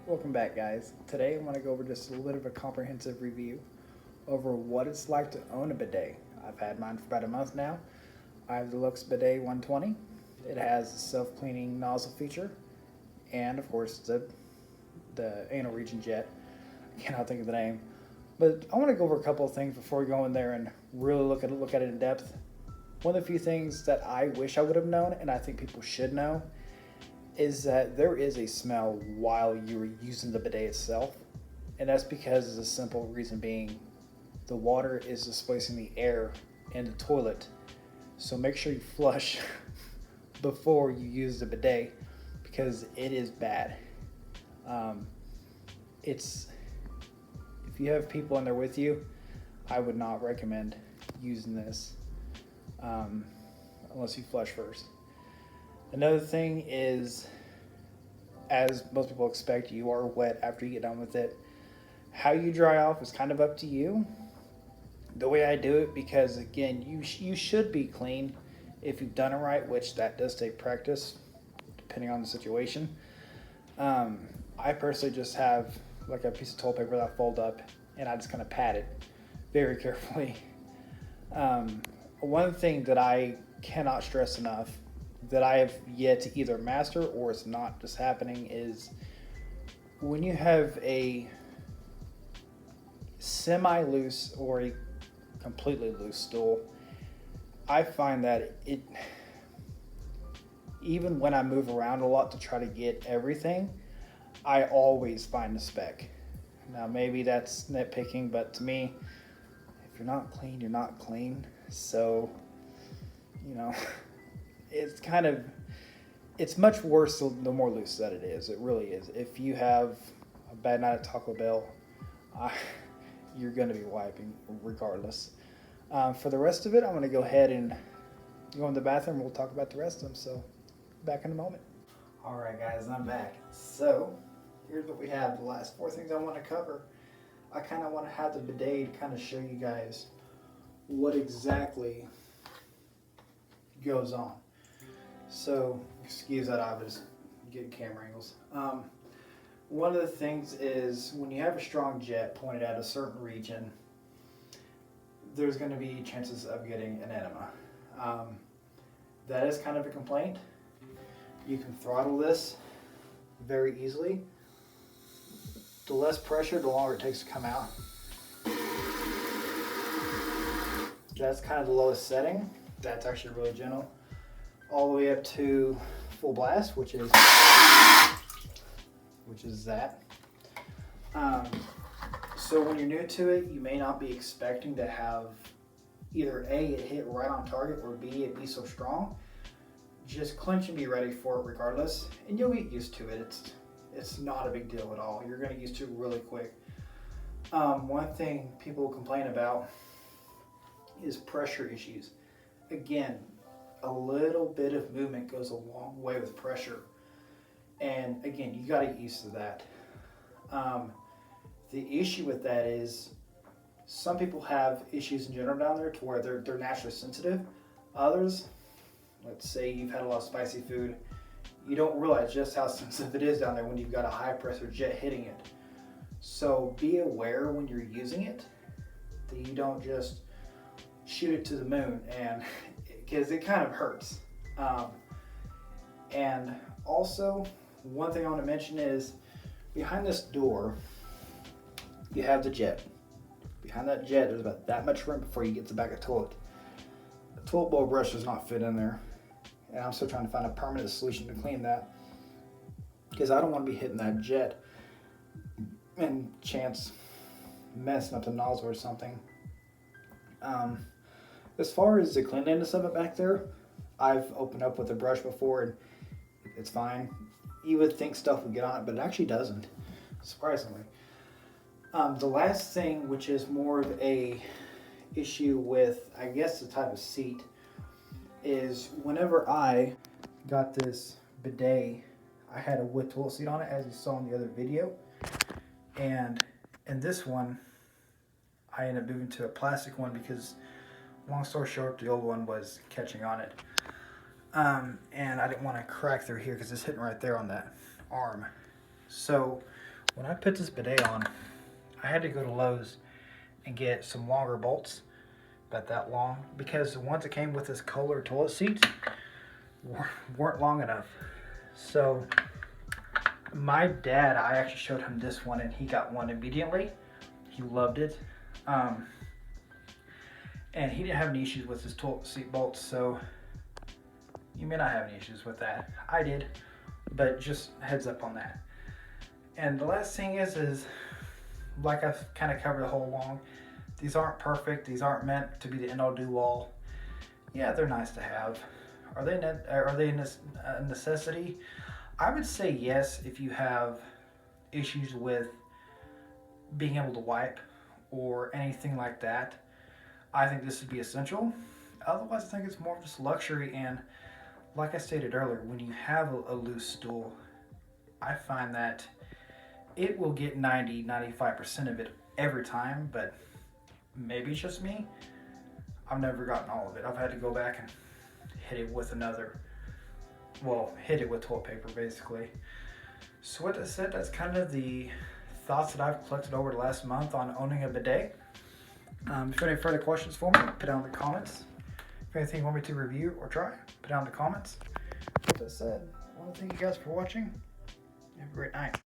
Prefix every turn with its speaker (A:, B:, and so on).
A: Welcome back, guys. Today I want to go over just a little bit of a comprehensive review over what it's like to own a bidet. I've had mine for about a month now. I have the Luxe Bidet 120. It has a self-cleaning nozzle feature and of course the anal region jet. I cannot think of the name. But I want to go over a couple of things before we go in there and really look at it in depth. One of the few things that I wish I would have known, and I think people should know, is that there is a smell while you're using the bidet itself. And that's because of the simple reason being the water is displacing the air in the toilet. So make sure you flush before you use the bidet because it is bad. It's if you have people in there with you, I would not recommend using this unless you flush first. Another thing is, as most people expect, you are wet after you get done with it. How you dry off is kind of up to you. The way I do it, because again, you should be clean if you've done it right, which that does take practice, depending on the situation. I personally just have like a piece of toilet paper that I fold up, and I just kind of pat it very carefully. One thing that I cannot stress enough that I have yet to either master or it's not just happening is when you have a semi-loose or a completely loose stool, I find that it, even when I move around a lot to try to get everything, I always find a speck. Now maybe that's nitpicking, but to me, if you're not clean, you're not clean. So, it's much worse the more loose that it is. It really is. If you have a bad night at Taco Bell, you're going to be wiping regardless. For the rest of it, I'm going to go ahead and go in the bathroom. We'll talk about the rest of them. So, back in a moment. All right, guys, I'm back. So, here's what we have. The last four things I want to cover. I kind of want to have the bidet to kind of show you guys what exactly goes on. So, excuse that, I was getting camera angles. One of the things is when you have a strong jet pointed at a certain region, there's going to be chances of getting an enema. That is kind of a complaint. You can throttle this very easily. The less pressure, the longer it takes to come out. That's kind of the lowest setting. That's actually really gentle. All the way up to full blast, which is that. So when you're new to it, you may not be expecting to have either A, it hit right on target, or B, it be so strong. Just clench and be ready for it regardless, and you'll get used to it. It's not a big deal at all. You're going to get used to it really quick. One thing people complain about is pressure issues. Again, a little bit of movement goes a long way with pressure. And again, you got to get used to that. The issue with that is some people have issues in general down there to where they're naturally sensitive. Others, let's say you've had a lot of spicy food, you don't realize just how sensitive it is down there when you've got a high pressure jet hitting it. So be aware when you're using it that you don't just shoot it to the moon, and because it kind of hurts. And also, one thing I want to mention is behind this door, you have the jet. Behind that jet, there's about that much room before you get to the back of the toilet. The toilet bowl brush does not fit in there, and I'm still trying to find a permanent solution to clean that because I don't want to be hitting that jet and chance messing up the nozzle or something. As far as the cleanliness of it back there, I've opened up with a brush before and it's fine. You would think stuff would get on it, but it actually doesn't, surprisingly. The last thing, which is more of a issue with, I guess, the type of seat, is whenever I got this bidet, I had a wood toilet seat on it, as you saw in the other video. And in this one, I ended up moving to a plastic one because, long story short, the old one was catching on it. And I didn't want to crack through here because it's hitting right there on that arm. So When I put this bidet on, I had to go to Lowe's and get some longer bolts, about that long, because the ones that came with this Kohler toilet seats weren't long enough. So my dad, I actually showed him this one and he got one immediately. He loved it. And he didn't have any issues with his toilet seat bolts, so you may not have any issues with that. I did, but just heads up on that. And the last thing is like I've kind of covered the whole long, these aren't perfect. These aren't meant to be the end-all do-all. Yeah, they're nice to have. Are they a necessity? I would say yes if you have issues with being able to wipe or anything like that. I think this would be essential. Otherwise, I think it's more of just luxury. And like I stated earlier, when you have a loose stool, I find that it will get 90-95% of it every time, but maybe it's just me. I've never gotten all of it. I've had to go back and hit it with hit it with toilet paper, basically. So with that said, that's kind of the thoughts that I've collected over the last month on owning a bidet. If you have any further questions for me, put down in the comments. If anything you want me to review or try, put down in the comments. With that said, I want to thank you guys for watching. Have a great night.